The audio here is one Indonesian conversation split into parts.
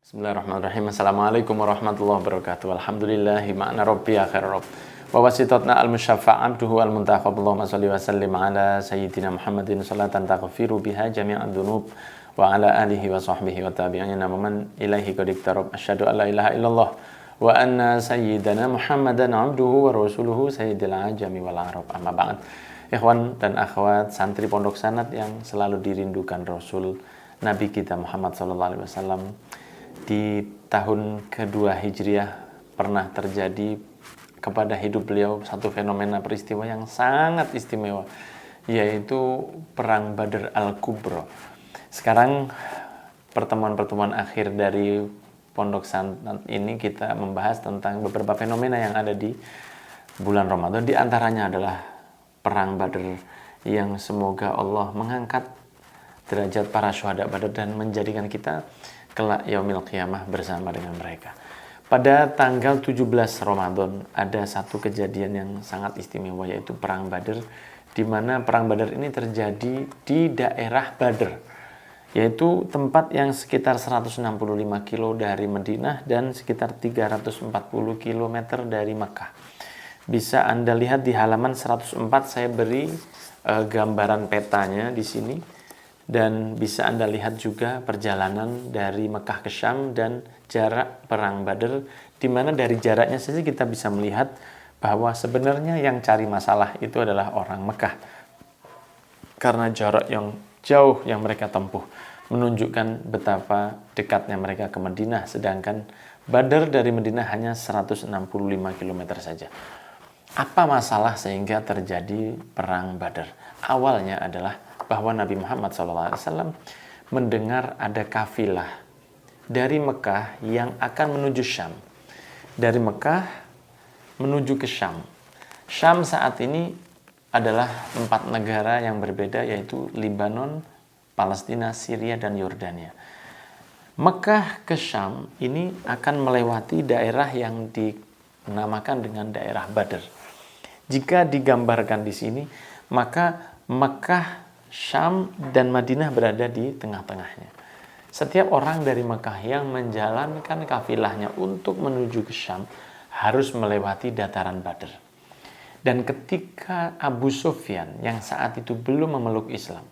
Bismillahirrahmanirrahim. Assalamualaikum warahmatullahi wabarakatuh. Alhamdulillahi ma'na rabbi akhir rabb. Wa wasitatna al-musyaffa' abduhu al-muntaqab. Allahumma salli wa sallim ala sayyidina Muhammadin salatan taghfiru biha jami'ad dunub wa ala alihi wa sahbihi wa tabi'ina man ilaihi qad iktarab. Asyhadu an la ilaha illallah wa anna sayyidana Muhammadan abduhu wa rasuluhu sayyidil ajami wal arab. Amma ba'd. Ikhwan dan akhwat santri Pondok Sanad yang selalu dirindukan Rasul Nabi kita Muhammad sallallahu alaihi wasallam. Di tahun kedua Hijriah pernah terjadi kepada hidup beliau satu fenomena peristiwa yang sangat istimewa, yaitu Perang Badr Al-Kubra. Sekarang pertemuan-pertemuan akhir dari Pondok Sanad ini kita membahas tentang beberapa fenomena yang ada di bulan Ramadan. Di antaranya adalah Perang Badr yang semoga Allah mengangkat derajat para syuhada Badr dan menjadikan kita kelak yaumil qiyamah bersama dengan mereka. Pada tanggal 17 Ramadan ada satu kejadian yang sangat istimewa, yaitu Perang Badr, di mana Perang Badr ini terjadi di daerah Badr, yaitu tempat yang sekitar 165 kilo dari Madinah dan sekitar 340 km dari Makkah. Bisa Anda lihat di halaman 104, saya beri gambaran petanya di sini. Dan bisa Anda lihat juga perjalanan dari Mekah ke Syam dan jarak Perang Badr, di mana dari jaraknya saja kita bisa melihat bahwa sebenarnya yang cari masalah itu adalah orang Mekah. Karena jarak yang jauh yang mereka tempuh menunjukkan betapa dekatnya mereka ke Madinah, sedangkan Badr dari Madinah hanya 165 km saja. Apa masalah sehingga terjadi Perang Badr? Awalnya adalah bahwa Nabi Muhammad SAW mendengar ada kafilah dari Mekah yang akan menuju Syam. Dari Mekah menuju ke Syam. Syam saat ini adalah 4 negara yang berbeda, yaitu Libanon, Palestina, Syria, dan Yordania. Mekah ke Syam ini akan melewati daerah yang dinamakan dengan daerah Badr. Jika digambarkan di sini, maka Mekah, Syam, dan Madinah berada di tengah-tengahnya. Setiap orang dari Mekah yang menjalankan kafilahnya untuk menuju ke Syam harus melewati dataran Badr. Dan ketika Abu Sufyan yang saat itu belum memeluk Islam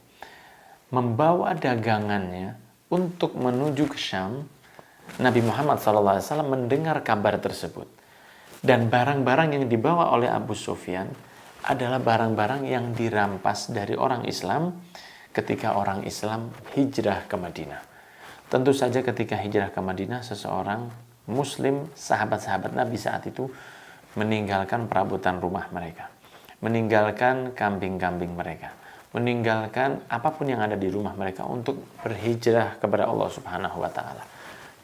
membawa dagangannya untuk menuju ke Syam, Nabi Muhammad SAW mendengar kabar tersebut. Dan barang-barang yang dibawa oleh Abu Sufyan adalah barang-barang yang dirampas dari orang Islam ketika orang Islam hijrah ke Madinah. Tentu saja ketika hijrah ke Madinah, seseorang Muslim, sahabat-sahabat Nabi saat itu meninggalkan perabotan rumah mereka, meninggalkan kambing-kambing mereka, meninggalkan apapun yang ada di rumah mereka untuk berhijrah kepada Allah Subhanahu wa Ta'ala.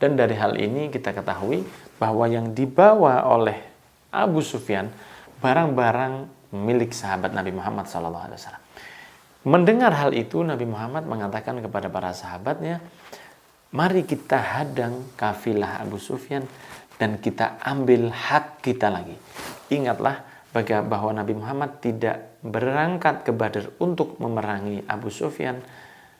Dan dari hal ini kita ketahui bahwa yang dibawa oleh Abu Sufyan barang-barang milik sahabat Nabi Muhammad SAW. Mendengar hal itu, Nabi Muhammad mengatakan kepada para sahabatnya, mari kita hadang kafilah Abu Sufyan dan kita ambil hak kita lagi. Ingatlah bahwa Nabi Muhammad tidak berangkat ke Badr untuk memerangi Abu Sufyan,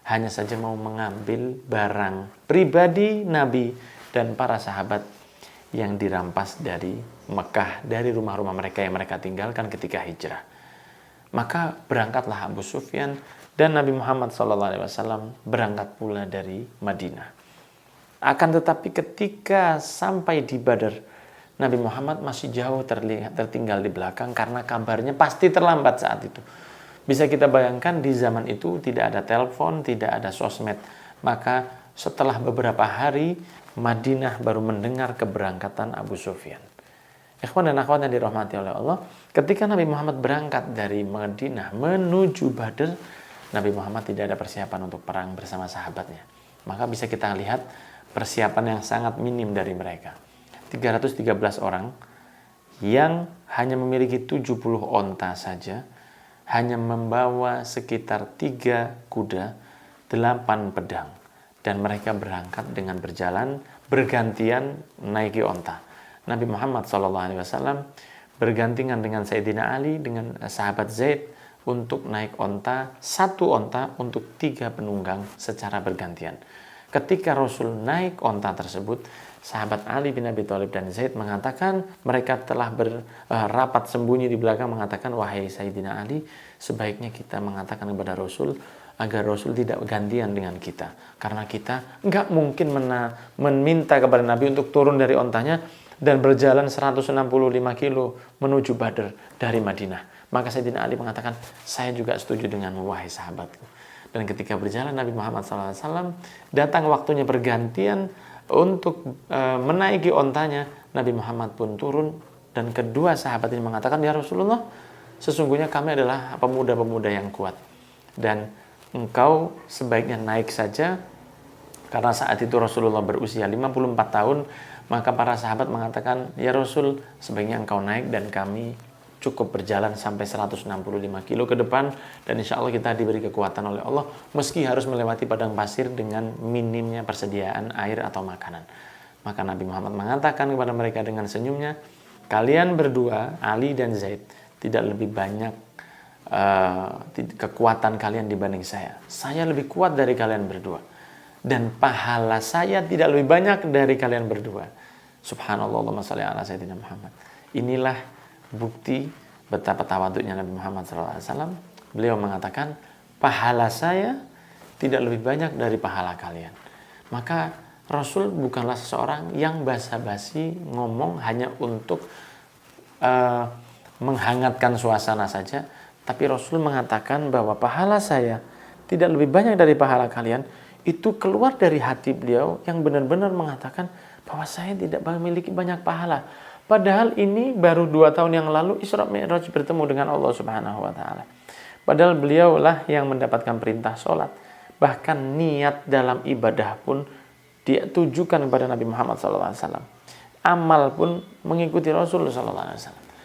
hanya saja mau mengambil barang pribadi Nabi dan para sahabat yang dirampas dari Mekah, dari rumah-rumah mereka yang mereka tinggalkan ketika hijrah. Maka berangkatlah Abu Sufyan dan Nabi Muhammad SAW berangkat pula dari Madinah. Akan tetapi ketika sampai di Badr, Nabi Muhammad masih jauh tertinggal di belakang karena kabarnya pasti terlambat saat itu. Bisa kita bayangkan di zaman itu tidak ada telepon, tidak ada sosmed. Maka setelah beberapa hari Madinah baru mendengar keberangkatan Abu Sufyan. Ikhwan dan akhwat yang dirahmati oleh Allah, ketika Nabi Muhammad berangkat dari Madinah menuju Badr, Nabi Muhammad tidak ada persiapan untuk perang bersama sahabatnya. Maka bisa kita lihat persiapan yang sangat minim dari mereka. 313 orang yang hanya memiliki 70 onta saja, hanya membawa sekitar 3 kuda, 8 pedang. Dan mereka berangkat dengan berjalan bergantian naiki onta. Nabi Muhammad SAW bergantian dengan Sayyidina Ali, dengan sahabat Zaid untuk naik onta, 1 onta untuk 3 penunggang secara bergantian. Ketika Rasul naik onta tersebut, sahabat Ali bin Abi Thalib dan Zaid mengatakan, mereka telah rapat sembunyi di belakang mengatakan, wahai Sayyidina Ali, sebaiknya kita mengatakan kepada Rasul agar Rasul tidak gantian dengan kita. Karena kita nggak mungkin meminta kepada Nabi untuk turun dari ontanya dan berjalan 165 kilo menuju Badr dari Madinah. Maka Sayyidina Ali mengatakan, saya juga setuju dengan wahai sahabatku. Dan ketika berjalan Nabi Muhammad SAW, datang waktunya bergantian untuk menaiki ontanya. Nabi Muhammad pun turun dan kedua sahabat ini mengatakan, ya Rasulullah, sesungguhnya kami adalah pemuda-pemuda yang kuat. Dan engkau sebaiknya naik saja. Karena saat itu Rasulullah berusia 54 tahun, maka para sahabat mengatakan, ya Rasul, sebaiknya engkau naik dan kami cukup berjalan sampai 165 kilo ke depan, dan insya Allah kita diberi kekuatan oleh Allah meski harus melewati padang pasir dengan minimnya persediaan air atau makanan. Maka Nabi Muhammad mengatakan kepada mereka dengan senyumnya, kalian berdua, Ali dan Zaid, tidak lebih banyak kekuatan kalian dibanding saya. Saya lebih kuat dari kalian berdua, dan pahala saya tidak lebih banyak dari kalian berdua. Subhanallah, Allahumma shalli ala Sayyidina Muhammad. Inilah bukti betapa tawaduknya Nabi Muhammad SAW. Beliau mengatakan, pahala saya tidak lebih banyak dari pahala kalian. Maka Rasul bukanlah seseorang yang basa-basi ngomong hanya untuk menghangatkan suasana saja, tapi Rasul mengatakan bahwa pahala saya tidak lebih banyak dari pahala kalian. Itu keluar dari hati beliau yang benar-benar mengatakan bahwa saya tidak memiliki banyak pahala. Padahal ini baru 2 tahun yang lalu Isra Mi'raj bertemu dengan Allah Subhanahu wa taala. Padahal beliaulah yang mendapatkan perintah sholat. Bahkan niat dalam ibadah pun ditujukan kepada Nabi Muhammad SAW. Amal pun mengikuti Rasul SAW.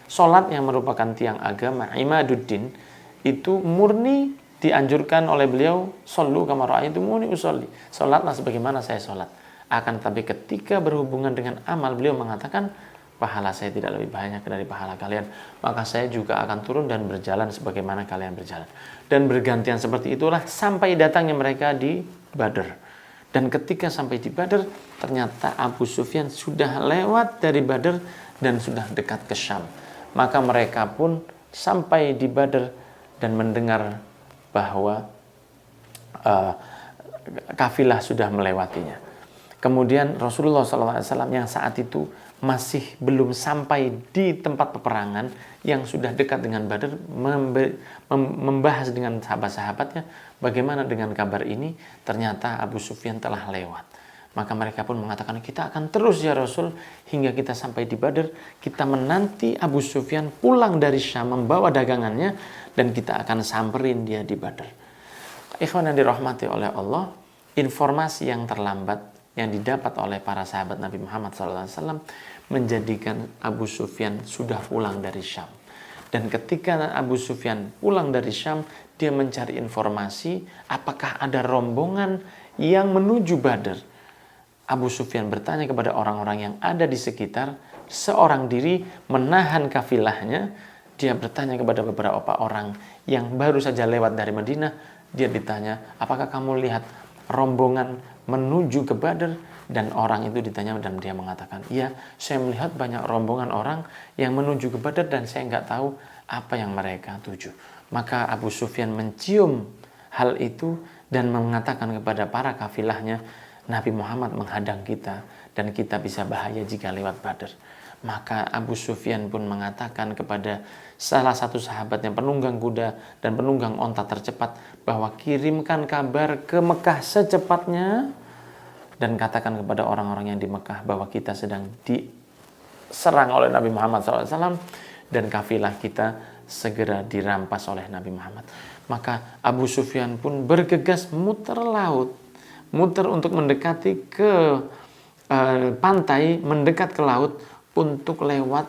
Sholat yang merupakan tiang agama, imaduddin, itu murni dianjurkan oleh beliau, shollu kama ra'aitumuni usolli. Sholatlah sebagaimana saya sholat. Akan tetapi ketika berhubungan dengan amal, beliau mengatakan, pahala saya tidak lebih banyak dari pahala kalian, maka saya juga akan turun dan berjalan sebagaimana kalian berjalan. Dan bergantian seperti itulah sampai datangnya mereka di Badr. Dan ketika sampai di Badr, ternyata Abu Sufyan sudah lewat dari Badr dan sudah dekat ke Syam. Maka mereka pun sampai di Badr dan mendengar bahwa kafilah sudah melewatinya. Kemudian Rasulullah SAW yang saat itu masih belum sampai di tempat peperangan yang sudah dekat dengan Badr, membahas dengan sahabat-sahabatnya, bagaimana dengan kabar ini? Ternyata Abu Sufyan telah lewat. Maka mereka pun mengatakan, kita akan terus ya Rasul hingga kita sampai di Badr. Kita menanti Abu Sufyan pulang dari Syam membawa dagangannya dan kita akan samperin dia di Badr. Ikhwan yang dirahmati oleh Allah, informasi yang terlambat yang didapat oleh para sahabat Nabi Muhammad SAW menjadikan Abu Sufyan sudah pulang dari Syam. Dan ketika Abu Sufyan pulang dari Syam, dia mencari informasi apakah ada rombongan yang menuju Badr. Abu Sufyan bertanya kepada orang-orang yang ada di sekitar, seorang diri menahan kafilahnya. Dia bertanya kepada beberapa orang yang baru saja lewat dari Madinah. Dia ditanya, apakah kamu lihat rombongan menuju ke Badr? Dan orang itu ditanya dan dia mengatakan, iya, saya melihat banyak rombongan orang yang menuju ke Badr dan saya nggak tahu apa yang mereka tuju. Maka Abu Sufyan mencium hal itu dan mengatakan kepada para kafilahnya, Nabi Muhammad menghadang kita dan kita bisa bahaya jika lewat Badr. Maka Abu Sufyan pun mengatakan kepada salah satu sahabatnya, penunggang kuda dan penunggang onta tercepat, bahwa kirimkan kabar ke Mekah secepatnya dan katakan kepada orang-orang yang di Mekah bahwa kita sedang diserang oleh Nabi Muhammad SAW dan kafilah kita segera dirampas oleh Nabi Muhammad. Maka Abu Sufyan pun bergegas muter laut, muter untuk mendekati ke pantai, mendekat ke laut untuk lewat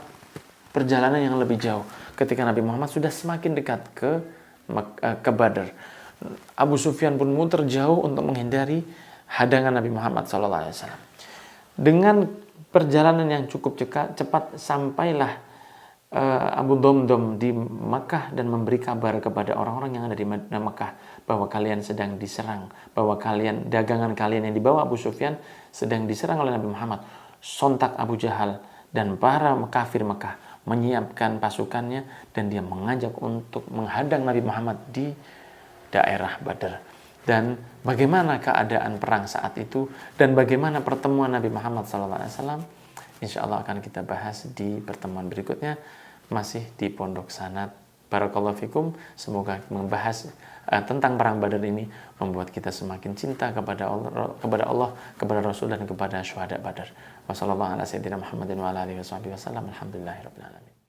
perjalanan yang lebih jauh. Ketika Nabi Muhammad sudah semakin dekat ke Badr, Abu Sufyan pun muter jauh untuk menghindari hadangan Nabi Muhammad SAW. Dengan perjalanan yang cukup cepat, sampailah Abu Dhamdam di Makkah dan memberi kabar kepada orang-orang yang ada di Makkah bahwa kalian sedang diserang, bahwa dagangan kalian yang dibawa Abu Sufyan sedang diserang oleh Nabi Muhammad. Sontak Abu Jahal dan para kafir Makkah menyiapkan pasukannya dan dia mengajak untuk menghadang Nabi Muhammad di daerah Badar. Dan bagaimana keadaan perang saat itu dan bagaimana pertemuan Nabi Muhammad SAW, insya Allah akan kita bahas di pertemuan berikutnya, masih di Pondok Sanad. Barakallahu fikum. Semoga membahas tentang perang Badar ini membuat kita semakin cinta kepada Allah, kepada Rasul dan kepada syuhada Badar. Wassalamualaikum warahmatullahi wabarakatuh. Alhamdulillahirabbil alamin.